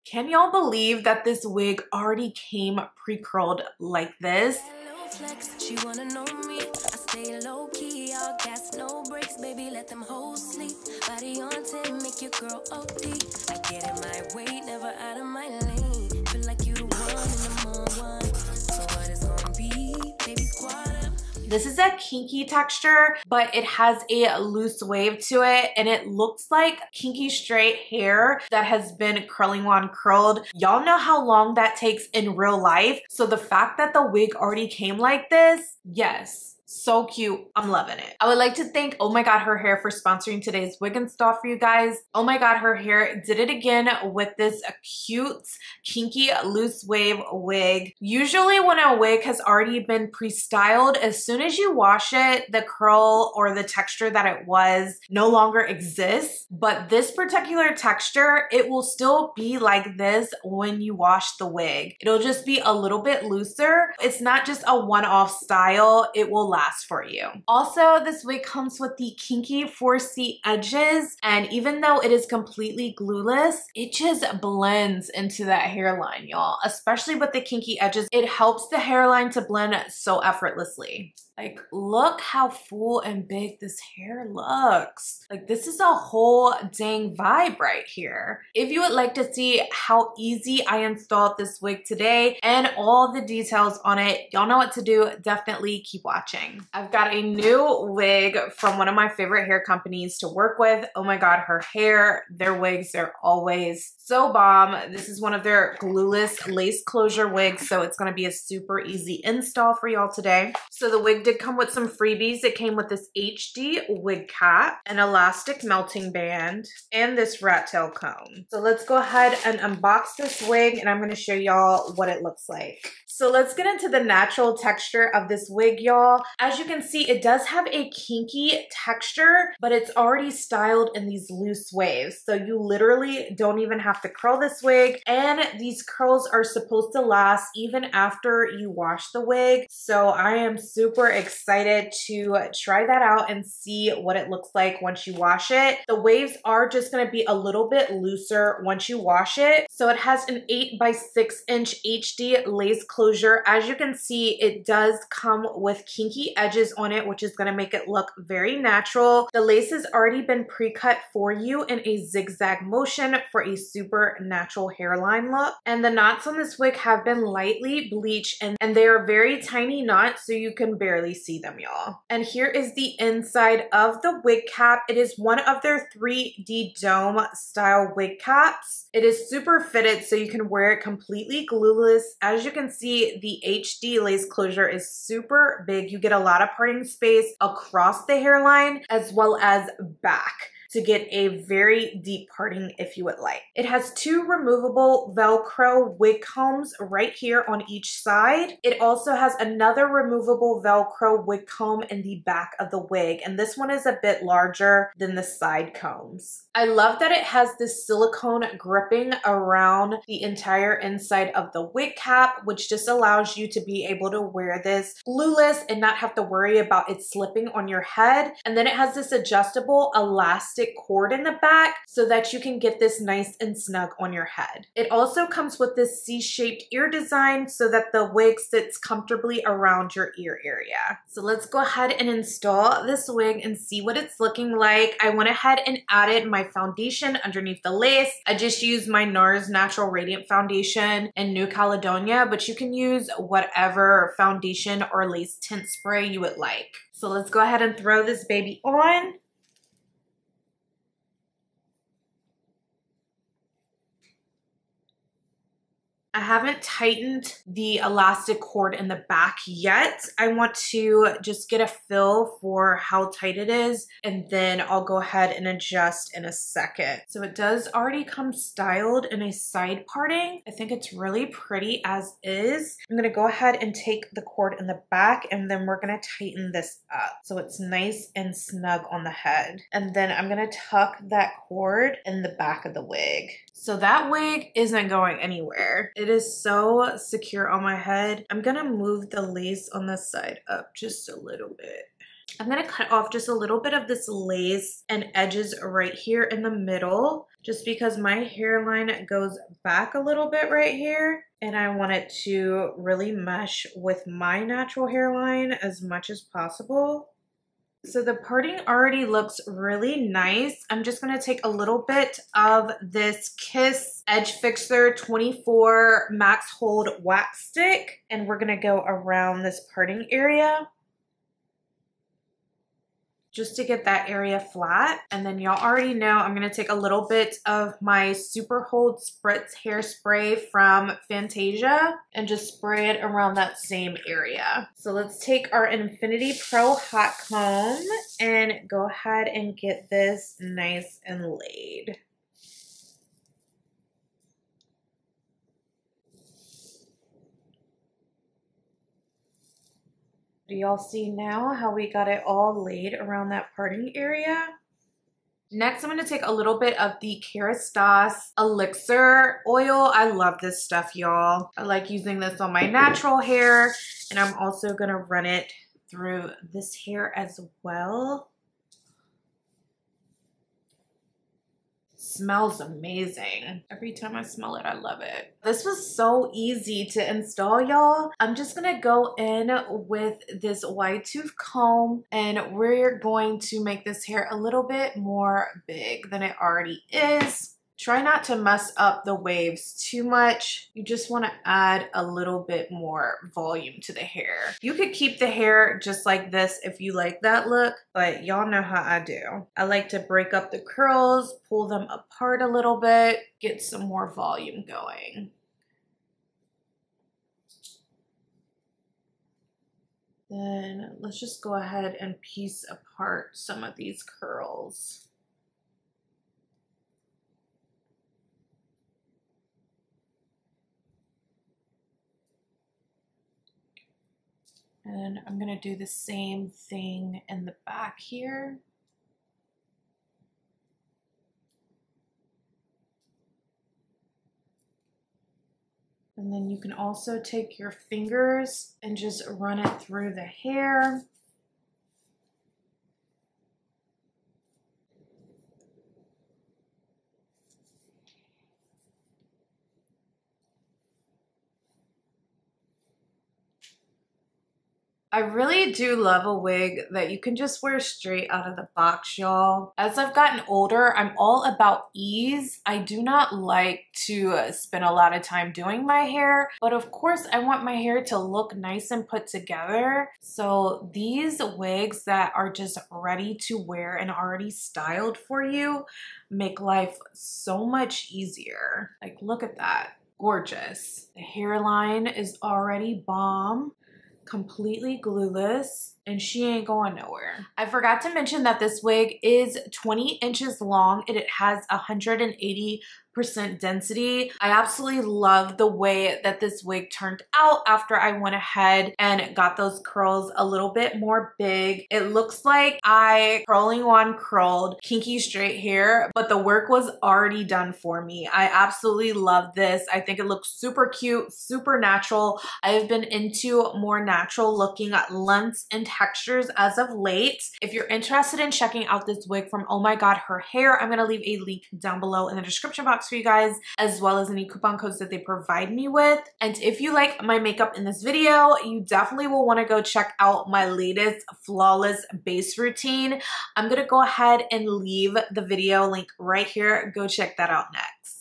Can y'all believe that this wig already came pre-curled like this? She wanna know me. I stay low key, all gas, no brakes, baby. Let them hoes sleep. Body on 10, make your girl OD. I get in my way, never out of my lane. Feel like you the one and the more one. So what it's gonna be, baby, squad up. This is a kinky texture, but it has a loose wave to it, and it looks like kinky straight hair that has been curling on curled. Y'all know how long that takes in real life, so the fact that the wig already came like this, yes. So cute. I'm loving it. I would like to thank OMGHERHair for sponsoring today's wig install for you guys. OMGHERHair did it again with this cute, kinky, loose wave wig. Usually when a wig has already been pre-styled, as soon as you wash it, the curl or the texture that it was no longer exists. But this particular texture, it will still be like this when you wash the wig. It'll just be a little bit looser. It's not just a one-off style. It will last for you. Also, this wig comes with the KINKY 4C edges, and even though it is completely glueless, it just blends into that hairline, y'all. Especially with the KINKY edges, it helps the hairline to blend so effortlessly. Like, look how full and big this hair looks. Like, this is a whole dang vibe right here. If you would like to see how easy I installed this wig today and all the details on it, y'all know what to do. Definitely keep watching. I've got a new wig from one of my favorite hair companies to work with, OMGHERHair. Their wigs are always so bomb. This is one of their glueless lace closure wigs, so it's gonna be a super easy install for y'all today. So the wig did come with some freebies. It came with this HD wig cap, an elastic melting band, and this rat tail comb. So let's go ahead and unbox this wig, and I'm gonna show y'all what it looks like. So let's get into the natural texture of this wig, y'all. As you can see, it does have a kinky texture, but it's already styled in these loose waves. So you literally don't even have to curl this wig, and these curls are supposed to last even after you wash the wig. So I am super excited to try that out and see what it looks like once you wash it. The waves are just gonna be a little bit looser once you wash it. So it has an 8 by 6 inch HD lace closure. As you can see, it does come with kinky edges on it, which is gonna make it look very natural. The lace has already been pre-cut for you in a zigzag motion for a super natural hairline look. And the knots on this wig have been lightly bleached, and they are very tiny knots, so you can barely see them, y'all. And here is the inside of the wig cap. It is one of their 3D dome style wig caps. It is super fitted, so you can wear it completely glueless. As you can see, the HD lace closure is super big. You get a lot of parting space across the hairline as well as back to get a very deep parting if you would like. It has 2 removable Velcro wig combs right here on each side. It also has another removable Velcro wig comb in the back of the wig, and this one is a bit larger than the side combs. I love that it has this silicone gripping around the entire inside of the wig cap, which just allows you to be able to wear this glueless and not have to worry about it slipping on your head. And then it has this adjustable elastic cord in the back so that you can get this nice and snug on your head. It also comes with this C-shaped ear design so that the wig sits comfortably around your ear area. So let's go ahead and install this wig and see what it's looking like. I went ahead and added my foundation underneath the lace. I just used my NARS Natural Radiant Foundation in New Caledonia, but you can use whatever foundation or lace tint spray you would like. So let's go ahead and throw this baby on. I haven't tightened the elastic cord in the back yet. I want to just get a feel for how tight it is, and then I'll go ahead and adjust in a second. So it does already come styled in a side parting. I think it's really pretty as is. I'm gonna go ahead and take the cord in the back, and then we're gonna tighten this up so it's nice and snug on the head. And then I'm gonna tuck that cord in the back of the wig. So that wig isn't going anywhere. It is so secure on my head. I'm gonna move the lace on the side up just a little bit. I'm gonna cut off just a little bit of this lace and edges right here in the middle just because my hairline goes back a little bit right here and I want it to really mesh with my natural hairline as much as possible. So the parting already looks really nice. I'm just going to take a little bit of this Kiss Edge Fixer 24 Max Hold Wax Stick and we're going to go around this parting area just to get that area flat. And then y'all already know I'm going to take a little bit of my Super Hold Spritz hairspray from Fantasia and just spray it around that same area. So let's take our Infinity Pro hot comb and go ahead and get this nice and laid. Do y'all see now how we got it all laid around that parting area? Next, I'm going to take a little bit of the Kerastase Elixir oil. I love this stuff, y'all. I like using this on my natural hair, and I'm also going to run it through this hair as well. Smells amazing. Every time I smell it, I love it. This was so easy to install, y'all. I'm just gonna go in with this wide tooth comb and we're going to make this hair a little bit more big than it already is. Try not to mess up the waves too much. You just want to add a little bit more volume to the hair. You could keep the hair just like this if you like that look, but y'all know how I do. I like to break up the curls, pull them apart a little bit, get some more volume going. Then let's just go ahead and piece apart some of these curls. And I'm going to do the same thing in the back here. And then you can also take your fingers and just run it through the hair. I really do love a wig that you can just wear straight out of the box, y'all. As I've gotten older, I'm all about ease. I do not like to spend a lot of time doing my hair, but of course I want my hair to look nice and put together. So these wigs that are just ready to wear and already styled for you make life so much easier. Like, look at that. Gorgeous. The hairline is already bomb. Completely glueless, and she ain't going nowhere. I forgot to mention that this wig is 20 inches long and it has 180% density. I absolutely love the way that this wig turned out after I went ahead and got those curls a little bit more big. It looks like I 𝐒𝐴𝐿��𝐿 kinky straight hair, but the work was already done for me. I absolutely love this. I think it looks super cute, super natural. I have been into more natural looking lengths and textures as of late. If you're interested in checking out this wig from OMGHerHair, I'm going to leave a link down below in the description box for you guys, as well as any coupon codes that they provide me with. And if you like my makeup in this video, you definitely will want to go check out my latest flawless base routine. I'm going to go ahead and leave the video link right here. Go check that out next.